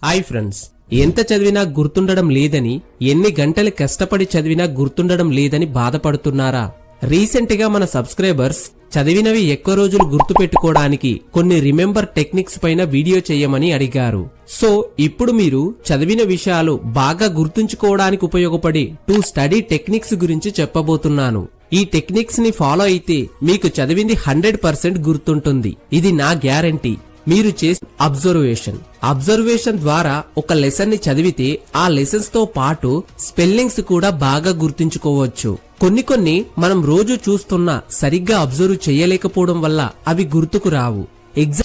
Hi friends, ఎంత చదివినా గుర్తుండడం లేదని, ఎన్ని గంటలు కష్టపడి చదివినా గుర్తుండడం లేదని బాధపడుతున్నారా? రీసెంట్ గా మన సబ్స్క్రైబర్స్ చదివినవి ఎక్కువ రోజులు గుర్తుపెట్టుకోవడానికి కొన్ని రిమెంబర్ టెక్నిక్స్ పైన వీడియో చేయమని అడిగారు. సో ఇప్పుడు మీరు చదివిన విషయాలు బాగా గుర్తుంచుకోవడానికి ఉపయోగపడే 2 స్టడీ టెక్నిక్స్ గురించి చెప్పబోతున్నాను. ఈ టెక్నిక్స్ ని ఫాలో అయితే మీకు చదివింది 100% గుర్తుంటుంది. ఇది నా గ్యారంటీ. మీరు చేసే అబ్జర్వేషన్ ద్వారా ఒక లెసన్ ని చదివితే ఆ లెసన్స్ తో పాటు స్పెల్లింగ్స్ కూడా బాగా గుర్తుంచుకోవచ్చు. కొన్ని మనం రోజు చూస్తున్నా సరిగ్గా అబ్జర్వ్ చేయలేకపోవడం వల్ల అవి గుర్తుకు రావు.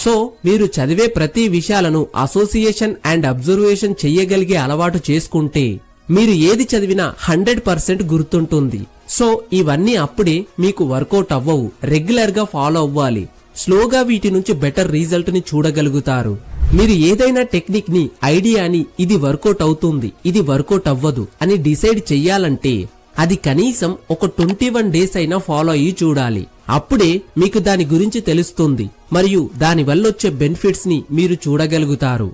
సో మీరు చదివే ప్రతి విషయాలను అసోసియేషన్ అండ్ అబ్జర్వేషన్ చెయ్యగలిగే అలవాటు చేసుకుంటే మీరు ఏది చదివినా 100% గుర్తుంటుంది. సో ఇవన్నీ అప్పుడే మీకు వర్కౌట్ అవ్వవు, రెగ్యులర్ గా ఫాలో అవ్వాలి. స్లోగా వీటి నుంచి బెటర్ రిజల్ట్ ని చూడగలుగుతారు. మీరు ఏదైనా టెక్నిక్ ని, ఐడియాని ఇది వర్కౌట్ అవుతుంది, ఇది వర్కౌట్ అవ్వదు అని డిసైడ్ చెయ్యాలంటే అది కనీసం ఒక 21 డేస్ అయినా ఫాలో అయ్యి చూడాలి. అప్పుడే మీకు దాని గురించి తెలుస్తుంది మరియు దాని వల్ల వచ్చే బెనిఫిట్స్ ని మీరు చూడగలుగుతారు.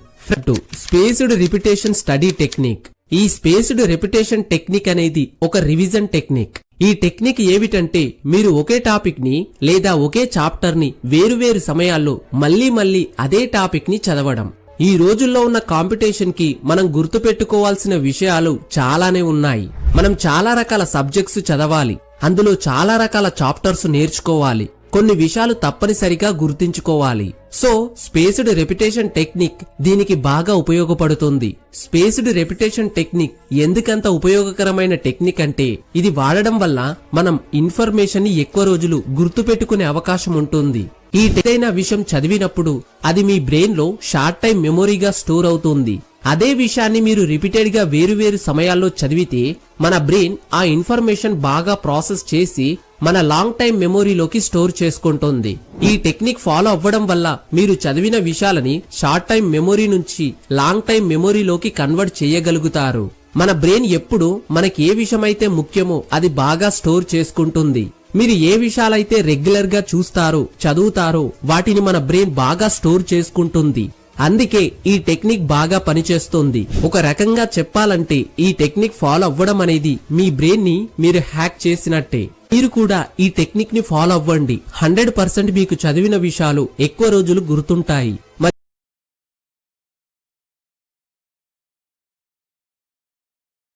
Spaced repetition study technique. ఈ స్పేస్డ్ రిపిటేషన్ టెక్నిక్ అనేది ఒక రివిజన్ టెక్నిక్. ఈ టెక్నిక్ ఏమిటంటే మీరు ఒకే టాపిక్ ని లేదా ఒకే చాప్టర్ ని వేరువేరు సమయాల్లో మళ్లీ అదే టాపిక్ ని చదవడం. ఈ రోజుల్లో ఉన్న కాంపిటీషన్ కి మనం గుర్తుపెట్టుకోవాల్సిన విషయాలు చాలానే ఉన్నాయి. మనం చాలా రకాల సబ్జెక్ట్స్ చదవాలి, అందులో చాలా రకాల చాప్టర్స్ నేర్చుకోవాలి, కొన్ని విషయాలు తప్పనిసరిగా గుర్తుంచుకోవాలి. సో స్పేస్డ్ రెపిటేషన్ టెక్నిక్ దీనికి బాగా ఉపయోగపడుతుంది. స్పేస్డ్ రెపిటేషన్ టెక్నిక్ ఎందుకంత ఉపయోగకరమైన టెక్నిక్ అంటే ఇది వాడడం వల్ల మనం ఇన్ఫర్మేషన్ ని ఎక్కువ రోజులు గుర్తుపెట్టుకునే అవకాశం ఉంటుంది. ఈ ఏదైనా విషయం చదివినప్పుడు అది మీ బ్రెయిన్ లో షార్ట్ టైం మెమొరీగా స్టోర్ అవుతుంది. అదే విషయాన్ని మీరు రిపీటెడ్ గా వేరువేరు సమయాల్లో చదివితే మన బ్రెయిన్ ఆ ఇన్ఫర్మేషన్ బాగా ప్రాసెస్ చేసి మన లాంగ్ టైం మెమొరీలోకి స్టోర్ చేసుకుంటుంది. ఈ టెక్నిక్ ఫాలో అవ్వడం వల్ల మీరు చదివిన విషయాలని షార్ట్ టైం మెమొరీ నుంచి లాంగ్ టైం మెమొరీలోకి కన్వర్ట్ చేయగలుగుతారు. మన బ్రెయిన్ ఎప్పుడు మనకి ఏ విషయమైతే ముఖ్యమో అది బాగా స్టోర్ చేసుకుంటుంది. మీరు ఏ విషయాలైతే రెగ్యులర్ గా చూస్తారో, చదువుతారో వాటిని మన బ్రెయిన్ బాగా స్టోర్ చేసుకుంటుంది. అందుకే ఈ టెక్నిక్ బాగా పనిచేస్తుంది. ఒక రకంగా చెప్పాలంటే ఈ టెక్నిక్ ఫాలో అవ్వడం అనేది మీ బ్రెయిన్ ని మీరు హ్యాక్ చేసినట్టే. మీరు కూడా ఈ టెక్నిక్ ని ఫాలో అవ్వండి. 100% మీకు చదివిన విషయాలు ఎక్కువ రోజులు గుర్తుంటాయి.